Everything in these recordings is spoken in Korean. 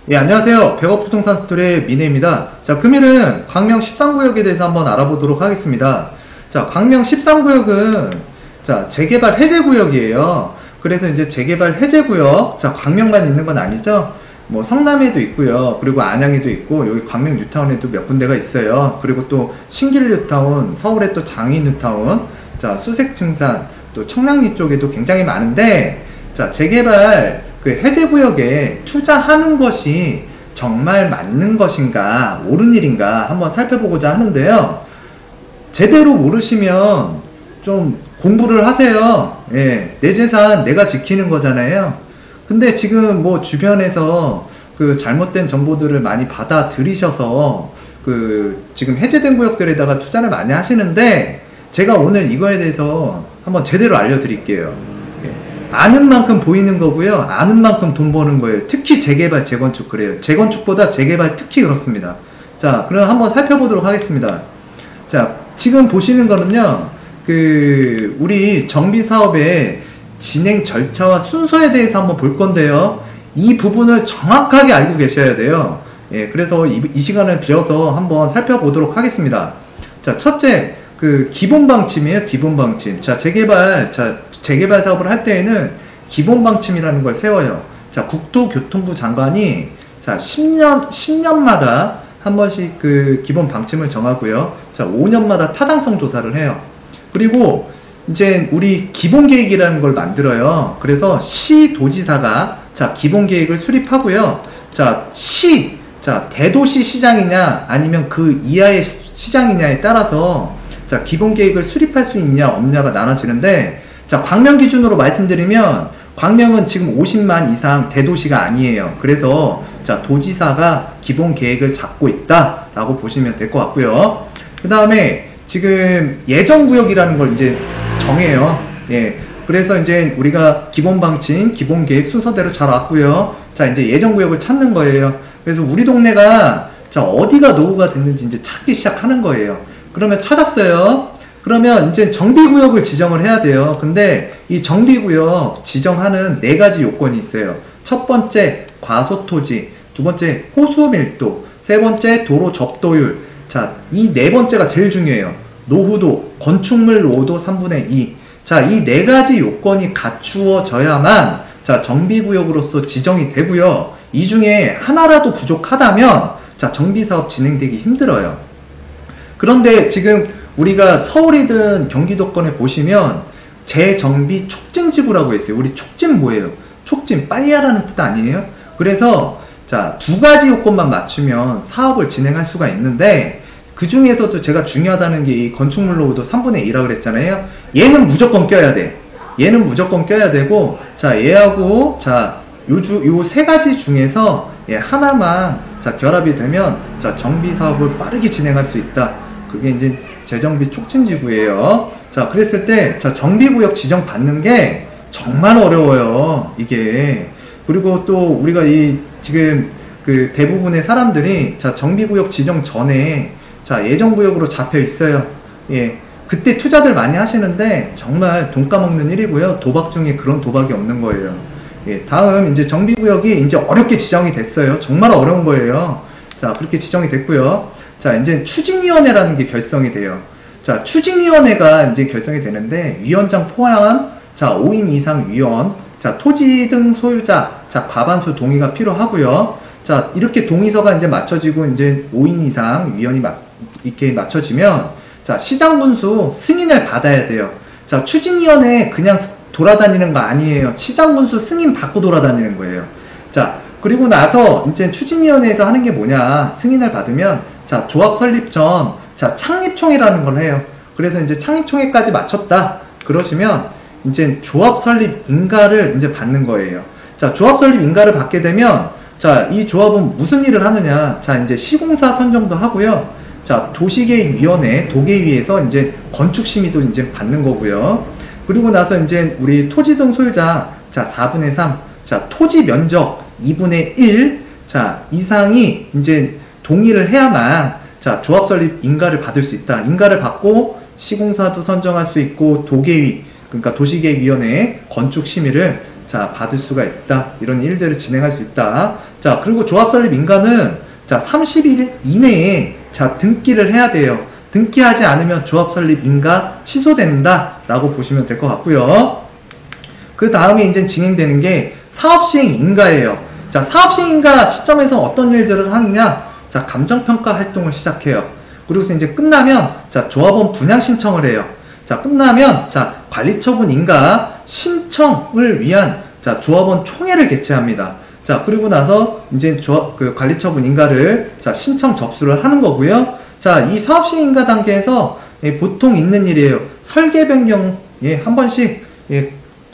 예, 안녕하세요. 백업부동산 스토리의 미네입니다. 자, 금일은 광명 13구역에 대해서 한번 알아보도록 하겠습니다. 자, 광명 13구역은 재개발 해제구역이에요. 그래서 이제 재개발 해제구역, 광명만 있는 건 아니죠. 뭐 성남에도 있고요. 그리고 안양에도 있고, 여기 광명 뉴타운에도 몇 군데가 있어요. 그리고 또 신길 뉴타운, 서울에 또 장위 뉴타운, 수색 증산, 또 청량리 쪽에도 굉장히 많은데, 재개발 해제구역에 투자하는 것이 정말 맞는 것인가, 옳은 일인가 한번 살펴보고자 하는데요. 제대로 모르시면 좀 공부를 하세요. 예, 내 재산 내가 지키는 거잖아요. 근데 지금 뭐 주변에서 잘못된 정보들을 많이 받아들이셔서 지금 해제된 구역들에다가 투자를 많이 하시는데, 제가 오늘 이거에 대해서 한번 제대로 알려드릴게요. 아는 만큼 보이는 거고요. 아는 만큼 돈 버는 거예요. 특히 재개발, 재건축 그래요. 재건축보다 재개발 특히 그렇습니다. 자, 그럼 한번 살펴보도록 하겠습니다. 자, 지금 보시는 거는요. 우리 정비사업의 진행 절차와 순서에 대해서 한번 볼 건데요. 이 부분을 정확하게 알고 계셔야 돼요. 예, 그래서 이 시간을 빌어서 한번 살펴보도록 하겠습니다. 자, 첫째, 기본 방침이에요. 기본 방침. 재개발 사업을 할 때에는 기본 방침이라는 걸 세워요. 국토교통부 장관이 10년마다 한 번씩 기본 방침을 정하고요. 5년마다 타당성 조사를 해요. 그리고 이제 우리 기본 계획이라는 걸 만들어요. 그래서 시도지사가 기본 계획을 수립하고요. 대도시 시장이냐 아니면 그 이하의 시장이냐에 따라서 기본 계획을 수립할 수 있냐 없냐가 나눠지는데, 광명 기준으로 말씀드리면 광명은 지금 50만 이상 대도시가 아니에요. 그래서 도지사가 기본 계획을 잡고 있다라고 보시면 될 것 같고요. 그 다음에 지금 예정구역이라는 걸 이제 정해요. 예. 그래서 이제 우리가 기본 방침, 기본 계획 순서대로 잘 왔고요. 이제 예정구역을 찾는 거예요. 그래서 우리 동네가 어디가 노후가 됐는지 이제 찾기 시작하는 거예요. 그러면 찾았어요. 그러면 이제 정비구역을 지정을 해야 돼요. 근데 이 정비구역 지정하는 4가지 요건이 있어요. 첫 번째, 과소토지. 두 번째, 호수밀도. 세 번째, 도로 접도율. 이 4번째가 제일 중요해요. 노후도, 건축물 노후도 3분의 2. 이 4가지 요건이 갖추어져야만 정비구역으로서 지정이 되고요. 이 중에 하나라도 부족하다면 정비사업 진행되기 힘들어요. 그런데 지금 우리가 서울이든 경기도권에 보시면 재정비 촉진지구라고 있어요. 우리 촉진 뭐예요? 촉진, 빨리 하라는 뜻 아니에요? 그래서 2가지 요건만 맞추면 사업을 진행할 수가 있는데, 그 중에서도 제가 중요하다는 게 이 건축물 노후도 3분의 2라고 그랬잖아요. 얘는 무조건 껴야 돼. 얘는 무조건 껴야 되고, 얘하고 요 3가지 중에서 하나만 결합이 되면 정비 사업을 빠르게 진행할 수 있다. 그게 이제 재정비 촉진지구예요. 그랬을 때 정비구역 지정 받는 게 정말 어려워요, 이게. 그리고 또 우리가 지금 대부분의 사람들이 정비구역 지정 전에 예정구역으로 잡혀 있어요. 예. 그때 투자들 많이 하시는데 정말 돈 까먹는 일이고요. 도박 중에 그런 도박이 없는 거예요. 예. 다음 이제 정비구역이 이제 어렵게 지정이 됐어요. 정말 어려운 거예요. 그렇게 지정이 됐고요. 이제 추진위원회라는 게 결성이 돼요. 추진위원회가 이제 결성이 되는데, 위원장 포함 5인 이상 위원, 토지 등 소유자 과반수 동의가 필요하고요. 이렇게 동의서가 이제 맞춰지고 이제 5인 이상 위원이 이렇게 맞춰지면 시장군수 승인을 받아야 돼요. 추진위원회 그냥 돌아다니는 거 아니에요. 시장군수 승인 받고 돌아다니는 거예요. 그리고 나서 이제 추진위원회에서 하는 게 뭐냐, 승인을 받으면 조합 설립 전 창립총회라는 걸 해요. 그래서 이제 창립총회까지 마쳤다 그러시면 이제 조합 설립 인가를 이제 받는 거예요. 조합 설립 인가를 받게 되면 이 조합은 무슨 일을 하느냐, 이제 시공사 선정도 하고요. 도시계획위원회, 도계위에서 이제 건축심의도 이제 받는 거고요. 그리고 나서 이제 우리 토지 등 소유자 4분의 3, 토지 면적 2분의 1 이상이 이제 동의를 해야만 조합 설립 인가를 받을 수 있다. 인가를 받고 시공사도 선정할 수 있고, 도계위, 그러니까 도시계획위원회 건축심의를 자, 받을 수가 있다. 이런 일들을 진행할 수 있다. 자, 그리고 조합 설립 인가는 자, 30일 이내에 자, 등기를 해야 돼요. 등기하지 않으면 조합 설립 인가 취소된다. 라고 보시면 될 것 같고요. 그 다음에 이제 진행되는 게 사업시행 인가예요. 자, 사업시행 인가 시점에서 어떤 일들을 하느냐? 자, 감정평가 활동을 시작해요. 그리고서 이제 끝나면, 자, 조합원 분양 신청을 해요. 자, 끝나면, 자, 관리처분 인가 신청을 위한, 자, 조합원 총회를 개최합니다. 자, 그리고 나서, 이제 관리처분 인가를, 자, 신청 접수를 하는 거고요. 자, 이 사업시행 인가 단계에서, 보통 있는 일이에요. 설계 변경에 한 번씩,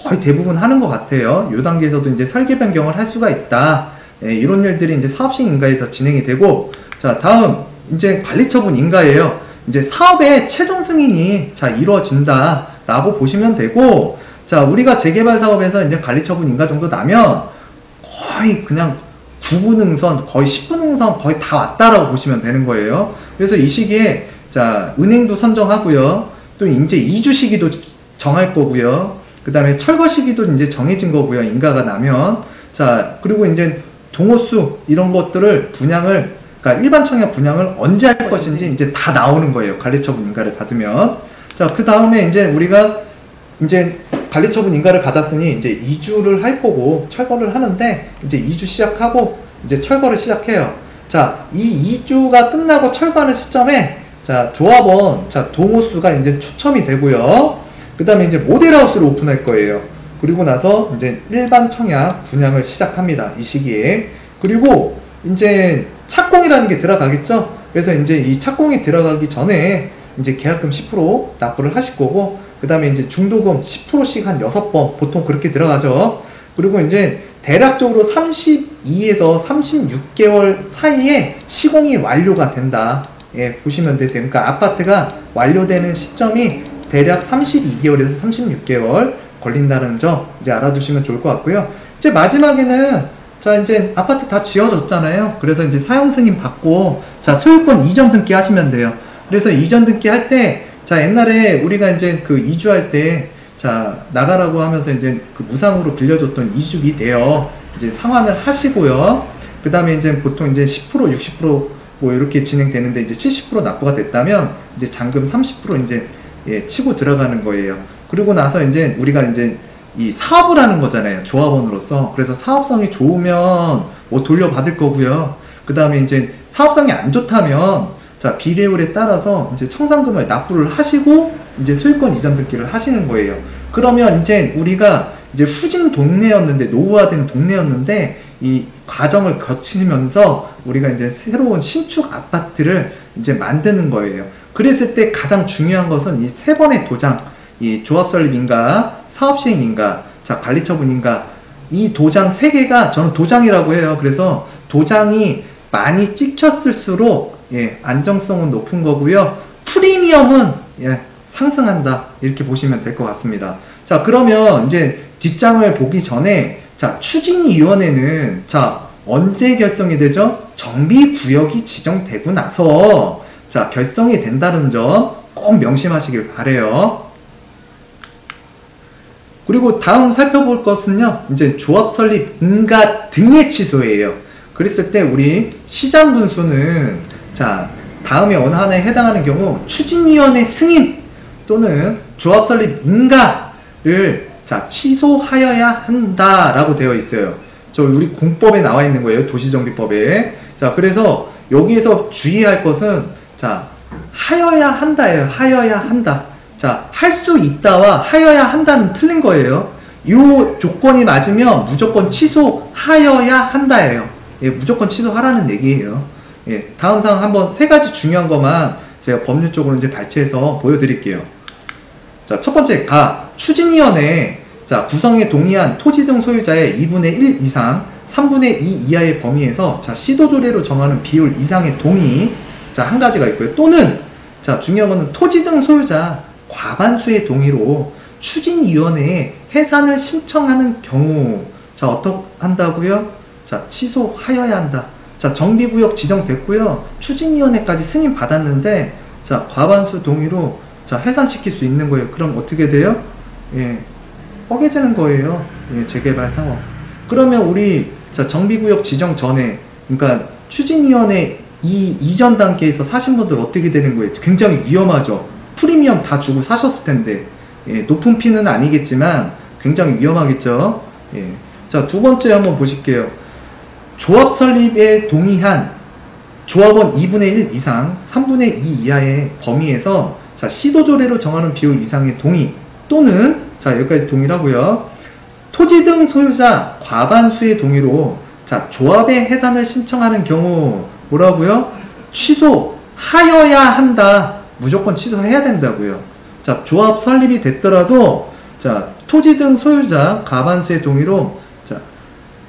거의 대부분 하는 것 같아요. 이 단계에서도 이제 설계 변경을 할 수가 있다. 이런 일들이 이제 사업시행 인가에서 진행이 되고, 자, 다음, 이제 관리처분 인가예요. 이제 사업의 최종 승인이 자, 이루어진다. 라고 보시면 되고, 자, 우리가 재개발 사업에서 이제 관리처분 인가 정도 나면 거의 그냥 9분 응선, 거의 10분 응선 거의 다 왔다라고 보시면 되는 거예요. 그래서 이 시기에, 자, 은행도 선정하고요. 또 이제 이주 시기도 정할 거고요. 그 다음에 철거 시기도 이제 정해진 거고요. 인가가 나면. 자, 그리고 이제 동호수 이런 것들을 분양을, 그러니까 일반 청약 분양을 언제 할 것인지 이제 다 나오는 거예요. 관리처분 인가를 받으면. 자, 그 다음에 이제 우리가 이제 관리처분 인가를 받았으니 이제 이주를 할 거고 철거를 하는데 이제 이주 시작하고 이제 철거를 시작해요. 자, 이 이주가 끝나고 철거하는 시점에 자, 조합원, 자, 동호수가 이제 초점이 되고요. 그 다음에 이제 모델하우스를 오픈할 거예요. 그리고 나서 이제 일반 청약 분양을 시작합니다. 이 시기에. 그리고 이제 착공이라는 게 들어가겠죠. 그래서 이제 이 착공이 들어가기 전에 이제 계약금 10% 납부를 하실 거고, 그 다음에 이제 중도금 10%씩 한 6번 보통 그렇게 들어가죠. 그리고 이제 대략적으로 32에서 36개월 사이에 시공이 완료가 된다. 예, 보시면 되세요. 그러니까 아파트가 완료되는 시점이 대략 32개월에서 36개월 걸린다는 점 이제 알아두시면 좋을 것 같고요. 이제 마지막에는 자, 이제 아파트 다 지어졌잖아요. 그래서 이제 사용 승인 받고 자, 소유권 이전 등기 하시면 돼요. 그래서 이전 등기 할 때 자, 옛날에 우리가 이제 그 이주할 때 자, 나가라고 하면서 이제 그 무상으로 빌려줬던 이주비 대여 이제 상환을 하시고요. 그 다음에 이제 보통 이제 10% 60% 뭐 이렇게 진행되는데 이제 70% 납부가 됐다면 이제 잔금 30% 이제 예, 치고 들어가는 거예요. 그리고 나서 이제 우리가 이제 이 사업을 하는 거잖아요. 조합원으로서. 그래서 사업성이 좋으면 뭐 돌려받을 거고요. 그 다음에 이제 사업성이 안 좋다면 자, 비례율에 따라서 이제 청산금을 납부를 하시고 이제 소유권 이전 등기를 하시는 거예요. 그러면 이제 우리가 이제 후진 동네였는데 노후화된 동네였는데 이 과정을 거치면서 우리가 이제 새로운 신축 아파트를 이제 만드는 거예요. 그랬을 때 가장 중요한 것은 이 세 번의 도장, 이 조합설립인가, 사업시행인가, 자, 관리처분인가, 이 도장 세 개가 저는 도장이라고 해요. 그래서 도장이 많이 찍혔을수록 예, 안정성은 높은 거고요. 프리미엄은 예, 상승한다. 이렇게 보시면 될 것 같습니다. 자, 그러면 이제 뒷장을 보기 전에 자, 추진위원회는 자, 언제 결성이 되죠? 정비구역이 지정되고 나서 자, 결성이 된다는 점 꼭 명심하시길 바래요. 그리고 다음 살펴볼 것은요, 이제 조합 설립 인가 등의 취소예요. 그랬을 때 우리 시장 분수는 자, 다음에 어느 하나에 해당하는 경우 추진위원회 승인 또는 조합 설립 인가를 자, 취소하여야 한다라고 되어 있어요. 저 우리 공법에 나와 있는 거예요. 도시정비법에. 자, 그래서 여기에서 주의할 것은 자, 하여야 한다예요. 하여야 한다. 자, 할 수 있다와 하여야 한다는 틀린 거예요. 이 조건이 맞으면 무조건 취소하여야 한다예요. 예, 무조건 취소하라는 얘기예요. 예, 다음 사항 한번 세 가지 중요한 것만 제가 법률적으로 이제 발췌해서 보여드릴게요. 자, 첫 번째, 추진위원회, 자, 구성에 동의한 토지 등 소유자의 2분의 1 이상, 3분의 2 이하의 범위에서, 자, 시도조례로 정하는 비율 이상의 동의, 자, 한 가지가 있고요. 또는, 자, 중요한 거는 토지 등 소유자 과반수의 동의로 추진위원회에 해산을 신청하는 경우, 자, 어떻게 한다고요? 자, 취소하여야 한다. 자, 정비구역 지정됐고요. 추진위원회까지 승인 받았는데, 자, 과반수 동의로 자, 해산시킬 수 있는 거예요. 그럼 어떻게 돼요? 예, 뻐개지는 거예요. 예, 재개발 사업. 그러면 우리 자, 정비구역 지정 전에, 그러니까 추진위원회 이전 단계에서 사신 분들 어떻게 되는 거예요? 굉장히 위험하죠. 프리미엄 다 주고 사셨을 텐데, 예, 높은 피는 아니겠지만 굉장히 위험하겠죠. 예. 자, 두 번째 한번 보실게요. 조합 설립에 동의한 조합원 2분의 1 이상, 3분의 2 이하의 범위에서 자, 시도조례로 정하는 비율 이상의 동의 또는 자, 여기까지 동의라고요. 토지 등 소유자 과반수의 동의로 자, 조합의 해산을 신청하는 경우 뭐라고요? 취소하여야 한다. 무조건 취소해야 된다고요. 자, 조합 설립이 됐더라도 자, 토지 등 소유자 과반수의 동의로 자,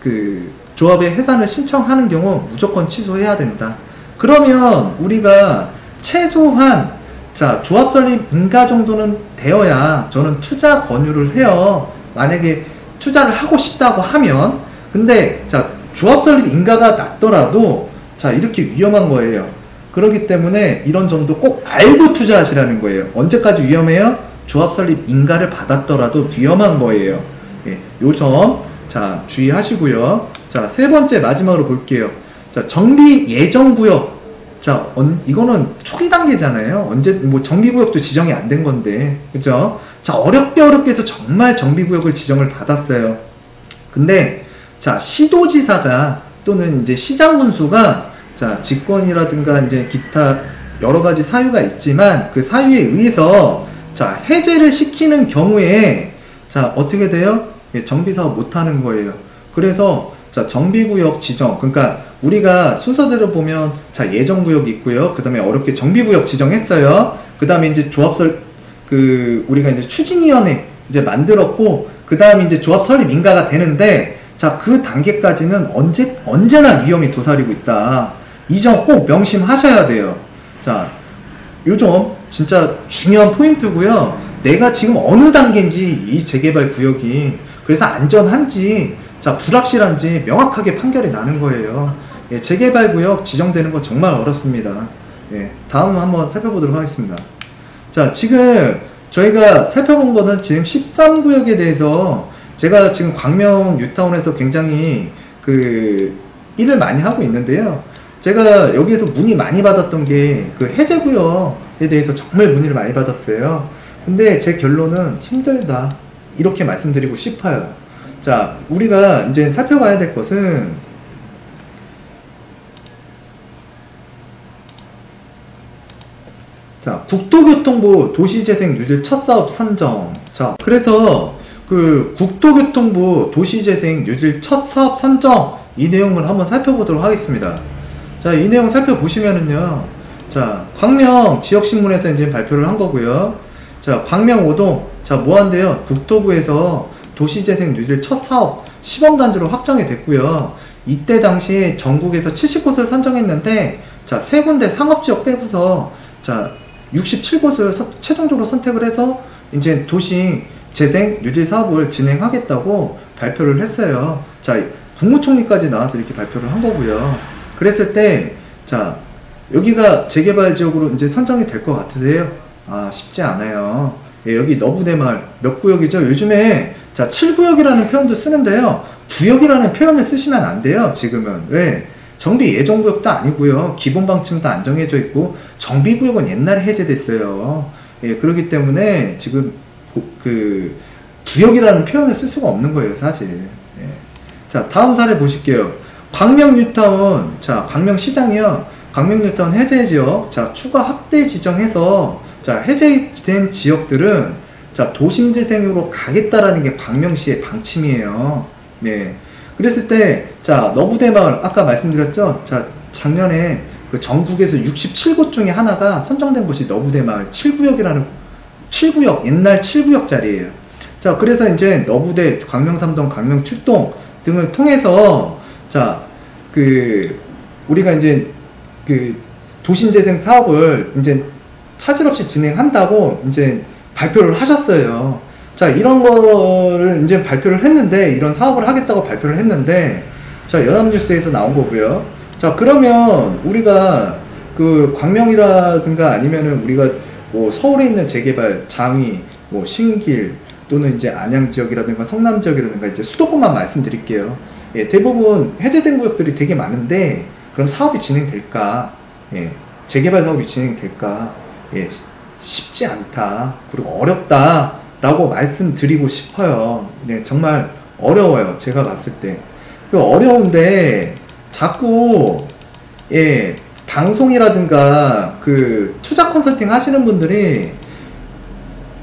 그 조합의 해산을 신청하는 경우 무조건 취소해야 된다. 그러면 우리가 최소한 자, 조합 설립 인가 정도는 되어야 저는 투자 권유를 해요. 만약에 투자를 하고 싶다고 하면. 근데 자, 조합 설립 인가가 낮더라도 자, 이렇게 위험한 거예요. 그렇기 때문에 이런 점도 꼭 알고 투자하시라는 거예요. 언제까지 위험해요? 조합 설립 인가를 받았더라도 위험한 거예요. 예, 요 점 자, 주의하시고요. 자, 세 번째 마지막으로 볼게요. 자, 정비 예정 구역. 자, 이거는 초기 단계잖아요. 언제 뭐 정비구역도 지정이 안 된 건데, 그죠? 자, 어렵게 해서 정말 정비구역을 지정을 받았어요. 근데 자, 시도지사가 또는 이제 시장군수가 자, 직권이라든가 이제 기타 여러 가지 사유가 있지만 그 사유에 의해서 자, 해제를 시키는 경우에 자, 어떻게 돼요? 예, 정비사업 못 하는 거예요. 그래서 자, 정비구역 지정, 그러니까 우리가 순서대로 보면 자, 예정구역이 있고요. 그 다음에 어렵게 정비구역 지정했어요. 그 다음에 이제 조합설 우리가 이제 추진위원회 이제 만들었고, 그 다음에 이제 조합 설립 인가가 되는데 자, 그 단계까지는 언제나 위험이 도사리고 있다. 이 점 꼭 명심하셔야 돼요. 자, 요 점 진짜 중요한 포인트고요. 내가 지금 어느 단계인지 이 재개발 구역이 그래서 안전한지 자, 불확실한지 명확하게 판결이 나는 거예요. 예, 재개발 구역 지정되는 건 정말 어렵습니다. 예, 다음 한번 살펴보도록 하겠습니다. 자, 지금 저희가 살펴본 거는 지금 13구역에 대해서 제가 지금 광명 뉴타운에서 굉장히 일을 많이 하고 있는데요. 제가 여기에서 문의 많이 받았던 게 그 해제구역에 대해서 정말 문의를 많이 받았어요. 근데 제 결론은 힘들다. 이렇게 말씀드리고 싶어요. 자, 우리가 이제 살펴봐야 될 것은 자, 국토교통부 도시재생 뉴딜 첫 사업 선정. 자, 그래서 그 국토교통부 도시재생 뉴딜 첫 사업 선정 이 내용을 한번 살펴보도록 하겠습니다. 자, 이 내용 살펴보시면은요. 자, 광명 지역신문에서 이제 발표를 한 거고요. 자, 광명 5동. 자, 뭐 한데요? 국토부에서 도시재생 뉴딜 첫 사업 시범단지로 확정이 됐고요. 이때 당시에 전국에서 70곳을 선정했는데, 자, 3군데 상업지역 빼고서, 자, 67곳을 최종적으로 선택을 해서, 이제 도시재생 뉴딜 사업을 진행하겠다고 발표를 했어요. 자, 국무총리까지 나와서 이렇게 발표를 한 거고요. 그랬을 때, 자, 여기가 재개발 지역으로 이제 선정이 될 것 같으세요? 아, 쉽지 않아요. 예, 여기 너부대마을 몇 구역이죠? 요즘에 자, 7구역이라는 표현도 쓰는데요. 구역이라는 표현을 쓰시면 안 돼요. 지금은. 왜? 정비 예정구역도 아니고요. 기본방침도 안 정해져 있고 정비구역은 옛날에 해제됐어요. 예, 그렇기 때문에 지금 구역이라는 표현을 쓸 수가 없는 거예요, 사실. 예. 자, 다음 사례 보실게요. 광명 뉴타운. 자, 광명시장이요. 광명 뉴타운 해제지역. 자, 추가 확대 지정해서 자, 해제된 지역들은 자, 도심재생으로 가겠다라는 게 광명시의 방침이에요. 네. 그랬을 때, 자, 너부대마을, 아까 말씀드렸죠? 자, 작년에 그 전국에서 67곳 중에 하나가 선정된 곳이 너부대마을 7구역, 옛날 7구역짜리예요. 자, 그래서 이제 너부대, 광명 3동, 광명 7동 등을 통해서, 자, 우리가 이제 도심재생 사업을 이제 차질 없이 진행한다고 이제 발표를 하셨어요. 자, 이런 거를 이제 발표를 했는데, 이런 사업을 하겠다고 발표를 했는데, 자, 연합뉴스에서 나온 거고요. 자, 그러면 우리가 광명이라든가 아니면은 우리가 뭐 서울에 있는 재개발, 장위, 뭐 신길, 또는 이제 안양 지역이라든가 성남 지역이라든가 이제 수도권만 말씀드릴게요. 예, 대부분 해제된 구역들이 되게 많은데 그럼 사업이 진행될까? 예, 재개발 사업이 진행될까? 예, 쉽지 않다. 그리고 어렵다라고 말씀드리고 싶어요. 네, 정말 어려워요. 제가 봤을 때. 어려운데 자꾸 예, 방송이라든가 그 투자 컨설팅 하시는 분들이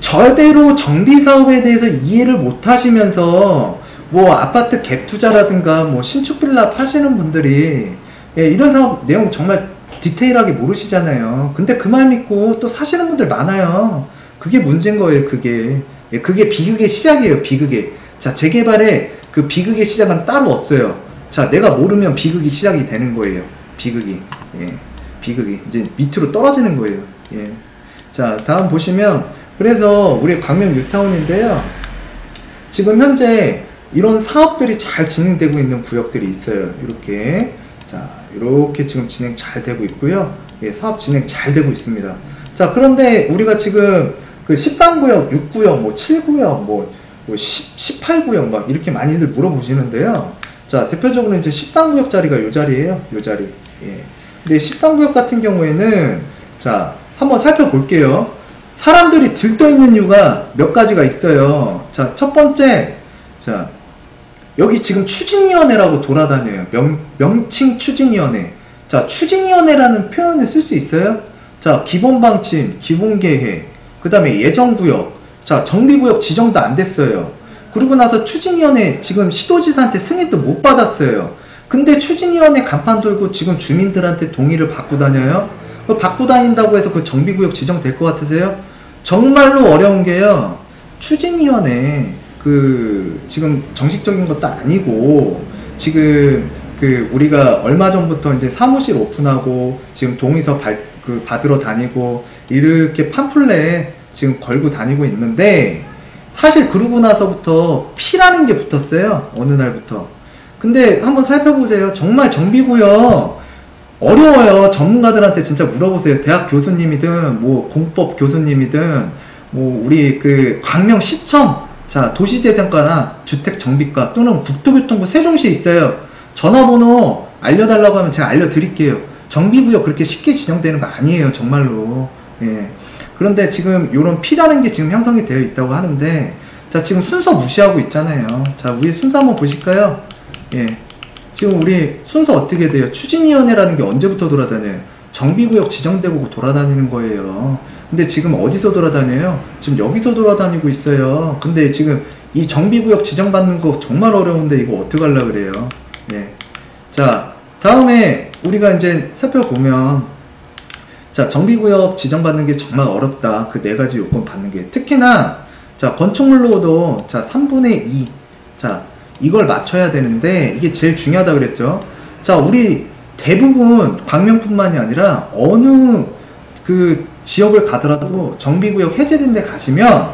저대로 정비 사업에 대해서 이해를 못 하시면서 뭐 아파트 갭 투자라든가 뭐 신축 빌라 파시는 분들이 예, 이런 사업 내용 정말 디테일하게 모르시잖아요. 근데 그 말 믿고 또 사시는 분들 많아요. 그게 문제인 거예요. 그게 예, 그게 비극의 시작이에요. 비극의. 자, 재개발의 그 비극의 시작은 따로 없어요. 자, 내가 모르면 비극이 시작이 되는 거예요. 비극이. 예, 비극이 이제 밑으로 떨어지는 거예요. 예. 자, 다음 보시면 그래서 우리 광명 뉴타운인데요. 지금 현재 이런 사업들이 잘 진행되고 있는 구역들이 있어요. 이렇게. 자, 이렇게 지금 진행 잘 되고 있고요. 예, 사업 진행 잘 되고 있습니다. 자, 그런데 우리가 지금 그 13구역, 6구역, 뭐 7구역, 뭐 18구역 막 이렇게 많이들 물어보시는데요. 자, 대표적으로 이제 13구역짜리가 요 자리예요. 요 자리. 예. 근데 13구역 같은 경우에는 자, 한번 살펴볼게요. 사람들이 들떠 있는 이유가 몇 가지가 있어요. 자, 첫 번째, 자, 여기 지금 추진위원회라고 돌아다녀요. 명칭 추진위원회. 자, 추진위원회라는 표현을 쓸 수 있어요? 자, 기본방침, 기본계획, 그 다음에 예정구역, 자, 정비구역 지정도 안 됐어요. 그러고 나서 추진위원회 지금 시도지사한테 승인도 못 받았어요. 근데 추진위원회 간판 돌고 지금 주민들한테 동의를 받고 다녀요? 받고 다닌다고 해서 그 정비구역 지정될 것 같으세요? 정말로 어려운 게요. 추진위원회 그 지금 정식적인 것도 아니고 지금 그 우리가 얼마 전부터 이제 사무실 오픈하고 지금 동의서 받으러 다니고 이렇게 팜플렛 지금 걸고 다니고 있는데 사실 그러고 나서부터 피라는 게 붙었어요. 어느 날부터. 근데 한번 살펴보세요. 정말 정비구역 어려워요. 전문가들한테 진짜 물어보세요. 대학 교수님이든 뭐 공법 교수님이든 뭐 우리 그 광명시청 자 도시재생과나 주택정비과 또는 국토교통부 세종시에 있어요. 전화번호 알려달라고 하면 제가 알려드릴게요. 정비구역 그렇게 쉽게 지정되는 거 아니에요. 정말로. 예. 그런데 지금 이런 피라는 게 지금 형성이 되어 있다고 하는데 자 지금 순서 무시하고 있잖아요. 자 우리 순서 한번 보실까요? 예. 지금 우리 순서 어떻게 돼요? 추진위원회라는 게 언제부터 돌아다녀요? 정비구역 지정되고 돌아다니는 거예요. 근데 지금 어디서 돌아다녀요? 지금 여기서 돌아다니고 있어요. 근데 지금 이 정비구역 지정받는 거 정말 어려운데 이거 어떡하려고 그래요? 예. 자, 다음에 우리가 이제 살펴보면 자, 정비구역 지정받는 게 정말 어렵다. 그 네 가지 요건 받는 게. 특히나 자, 건축물로도 자, 3분의 2. 자, 이걸 맞춰야 되는데 이게 제일 중요하다 그랬죠. 자, 우리 대부분 광명뿐만이 아니라 어느 그 지역을 가더라도 정비구역 해제된 데 가시면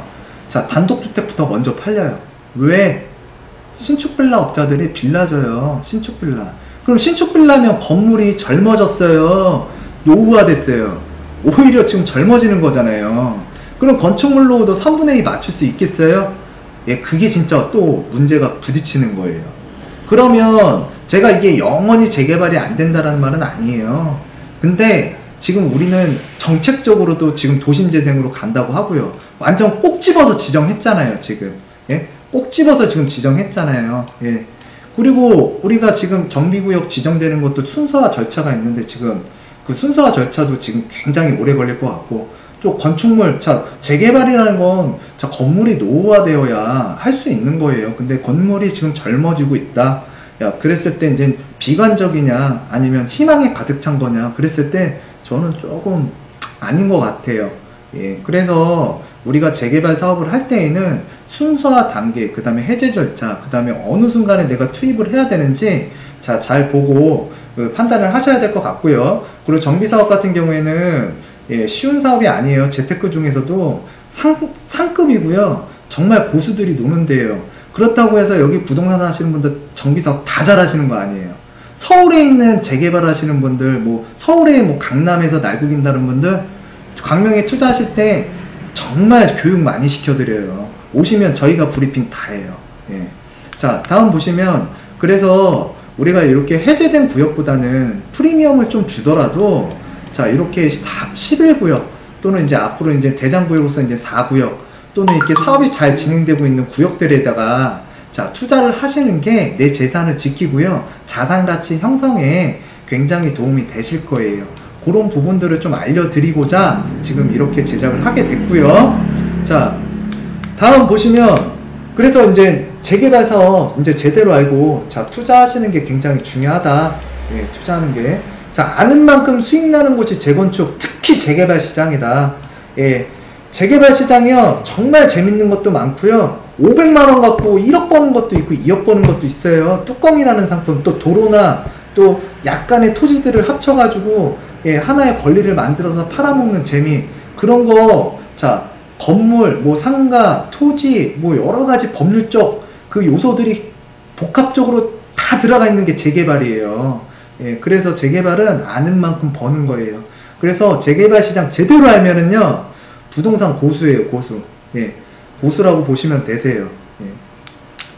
자, 단독주택부터 먼저 팔려요. 왜? 신축빌라 업자들이 빌라 줘요. 신축빌라. 그럼 신축빌라면 건물이 젊어졌어요. 노후화 됐어요. 오히려 지금 젊어지는 거잖아요. 그럼 건축물로도 3분의 2 맞출 수 있겠어요? 예, 그게 진짜 또 문제가 부딪히는 거예요. 그러면 제가 이게 영원히 재개발이 안 된다는 말은 아니에요. 근데 지금 우리는 정책적으로도 지금 도심재생으로 간다고 하고요. 완전 꼭 집어서 지정했잖아요, 지금. 예? 꼭 집어서 지금 지정했잖아요. 예. 그리고 우리가 지금 정비구역 지정되는 것도 순서와 절차가 있는데 지금 그 순서와 절차도 지금 굉장히 오래 걸릴 것 같고 또 건축물, 자, 재개발이라는 건 자, 건물이 노후화되어야 할 수 있는 거예요. 근데 건물이 지금 젊어지고 있다. 야, 그랬을 때 이제 비관적이냐 아니면 희망에 가득 찬 거냐 그랬을 때 저는 조금 아닌 것 같아요. 예, 그래서 우리가 재개발 사업을 할 때에는 순서와 단계, 그 다음에 해제 절차, 그 다음에 어느 순간에 내가 투입을 해야 되는지 자, 잘 보고 판단을 하셔야 될 것 같고요. 그리고 정비사업 같은 경우에는 예, 쉬운 사업이 아니에요. 재테크 중에서도 상급이고요. 정말 고수들이 노는 데예요. 그렇다고 해서 여기 부동산 하시는 분들 정비사업 다 잘하시는 거 아니에요. 서울에 있는 재개발 하시는 분들, 뭐 서울에 뭐 강남에서 날구긴다는 분들 광명에 투자하실 때 정말 교육 많이 시켜드려요. 오시면 저희가 브리핑 다 해요. 예. 자, 다음 보시면, 그래서 우리가 이렇게 해제된 구역보다는 프리미엄을 좀 주더라도, 자, 이렇게 11구역, 또는 이제 앞으로 이제 대장구역으로서 이제 4구역, 또는 이렇게 사업이 잘 진행되고 있는 구역들에다가, 자, 투자를 하시는 게 내 재산을 지키고요, 자산 가치 형성에 굉장히 도움이 되실 거예요. 그런 부분들을 좀 알려드리고자 지금 이렇게 제작을 하게 됐고요. 자, 다음 보시면, 그래서 이제 재개발 사업 이제 제대로 알고, 자, 투자하시는 게 굉장히 중요하다. 예, 투자하는 게. 자, 아는 만큼 수익 나는 곳이 재건축, 특히 재개발 시장이다. 예, 재개발 시장이요, 정말 재밌는 것도 많고요. 500만원 갖고 1억 버는 것도 있고 2억 버는 것도 있어요. 뚜껑이라는 상품, 또 도로나 또 약간의 토지들을 합쳐가지고, 예, 하나의 권리를 만들어서 팔아먹는 재미, 그런 거. 자, 건물, 뭐 상가, 토지, 뭐 여러가지 법률적 그 요소들이 복합적으로 다 들어가 있는 게 재개발이에요. 예, 그래서 재개발은 아는 만큼 버는 거예요. 그래서 재개발 시장 제대로 알면은요, 부동산 고수예요, 고수. 예, 고수라고 보시면 되세요. 예.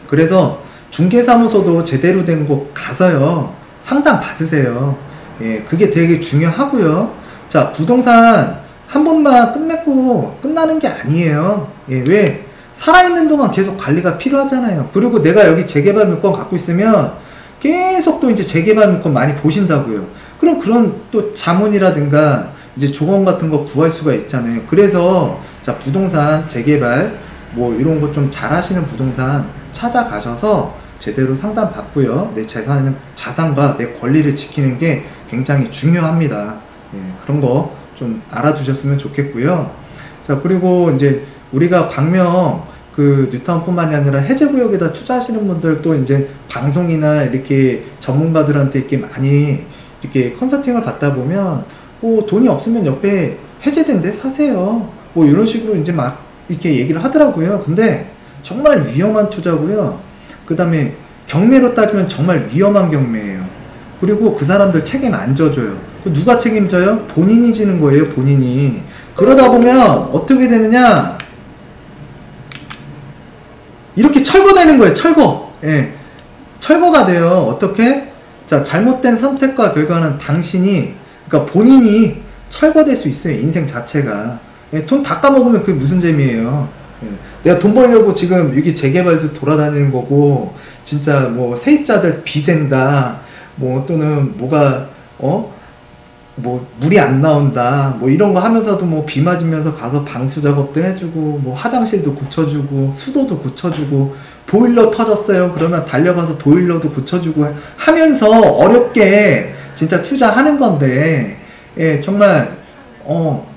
그래서 중개사무소도 제대로 된 곳 가서요, 상담 받으세요. 예, 그게 되게 중요하고요. 자, 부동산 한 번만 끝맺고 끝나는 게 아니에요. 예, 왜? 살아있는 동안 계속 관리가 필요하잖아요. 그리고 내가 여기 재개발 물건 갖고 있으면 계속 또 이제 재개발 물건 많이 보신다고요. 그럼 그런 또 자문이라든가 이제 조언 같은 거 구할 수가 있잖아요. 그래서 자, 부동산 재개발 뭐 이런 거 좀 잘하시는 부동산 찾아가셔서 제대로 상담 받고요. 내 자산과 내 권리를 지키는 게 굉장히 중요합니다. 예, 그런 거 좀 알아두셨으면 좋겠고요. 자, 그리고 이제 우리가 광명 그 뉴타운뿐만이 아니라 해제구역에다 투자하시는 분들, 또 이제 방송이나 이렇게 전문가들한테 이렇게 많이 이렇게 컨설팅을 받다 보면, 뭐 돈이 없으면 옆에 해제된 데 사세요, 뭐 이런 식으로 이제 막 이렇게 얘기를 하더라고요. 근데 정말 위험한 투자고요. 그 다음에 경매로 따지면 정말 위험한 경매예요. 그리고 그 사람들 책임 안 져줘요. 누가 책임져요? 본인이 지는 거예요, 본인이. 그러다 보면 어떻게 되느냐, 이렇게 철거되는 거예요, 철거. 예, 철거가 돼요. 어떻게? 자, 잘못된 선택과 결과는 당신이, 그러니까 본인이 철거될 수 있어요, 인생 자체가. 예, 돈 다 까먹으면 그게 무슨 재미예요. 예, 내가 돈 벌려고 지금 여기 재개발도 돌아다니는 거고, 진짜 뭐 세입자들 비센다, 뭐 또는 뭐가 뭐 물이 안 나온다, 뭐 이런 거 하면서도 뭐 비 맞으면서 가서 방수 작업도 해주고, 뭐 화장실도 고쳐주고, 수도도 고쳐주고, 보일러 터졌어요 그러면 달려가서 보일러도 고쳐주고 하면서 어렵게 진짜 투자하는 건데, 예, 정말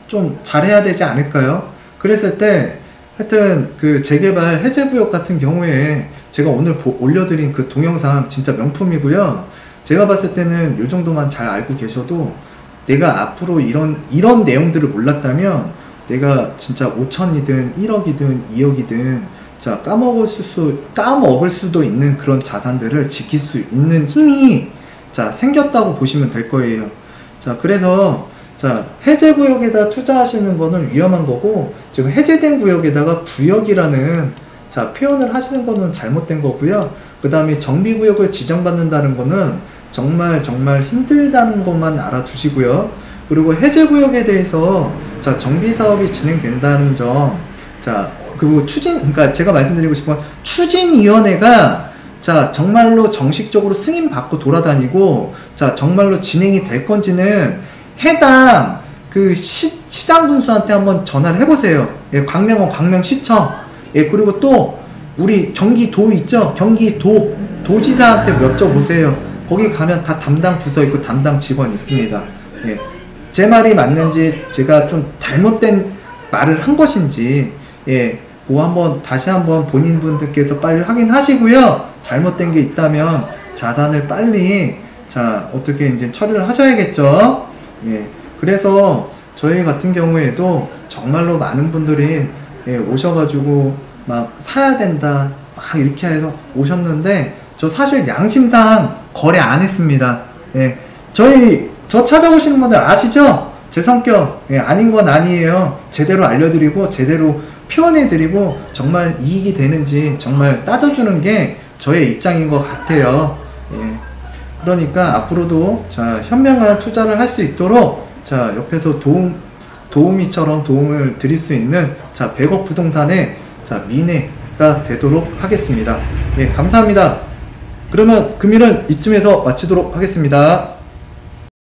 좀 잘해야 되지 않을까요? 그랬을 때 하여튼 그 재개발 해제구역 같은 경우에 제가 오늘 올려드린 그 동영상 진짜 명품이고요. 제가 봤을 때는 이 정도만 잘 알고 계셔도, 내가 앞으로 이런 내용들을 몰랐다면 내가 진짜 5천이든 1억이든 2억이든 자, 까먹을 수도 있는 그런 자산들을 지킬 수 있는 힘이 자, 생겼다고 보시면 될 거예요. 자, 그래서 자, 해제구역에다 투자하시는 거는 위험한 거고, 지금 해제된 구역에다가 구역이라는 자, 표현을 하시는 거는 잘못된 거고요. 그 다음에 정비구역을 지정받는다는 거는 정말 힘들다는 것만 알아두시고요. 그리고 해제구역에 대해서 자, 정비사업이 진행된다는 점, 자, 그리고 그러니까 제가 말씀드리고 싶은 건, 추진위원회가 자, 정말로 정식적으로 승인받고 돌아다니고, 자, 정말로 진행이 될 건지는 해당 그 시장 분수한테 한번 전화를 해보세요. 예, 광명은 광명시청, 예, 그리고 또 우리 경기도 있죠? 경기도 도지사한테 여쭤보세요. 거기 가면 다 담당 부서 있고 담당 직원 있습니다. 예, 제 말이 맞는지, 제가 좀 잘못된 말을 한 것인지, 예, 뭐 다시 한번 본인분들께서 빨리 확인하시고요. 잘못된 게 있다면 자산을 빨리 자, 어떻게 이제 처리를 하셔야겠죠. 예, 그래서 저희 같은 경우에도 정말로 많은 분들이 예, 오셔가지고 막 사야 된다 막 이렇게 해서 오셨는데, 저 사실 양심상 거래 안 했습니다. 예, 저 찾아오시는 분들 아시죠? 제 성격, 예, 아닌 건 아니에요. 제대로 알려드리고 제대로 표현해드리고 정말 이익이 되는지 정말 따져주는 게 저의 입장인 것 같아요. 예. 그러니까 앞으로도 자, 현명한 투자를 할 수 있도록 자, 옆에서 도우미처럼 도움을 드릴 수 있는 자, 100억 부동산의 자, 미래가 되도록 하겠습니다. 예, 감사합니다. 그러면 금일은 이쯤에서 마치도록 하겠습니다.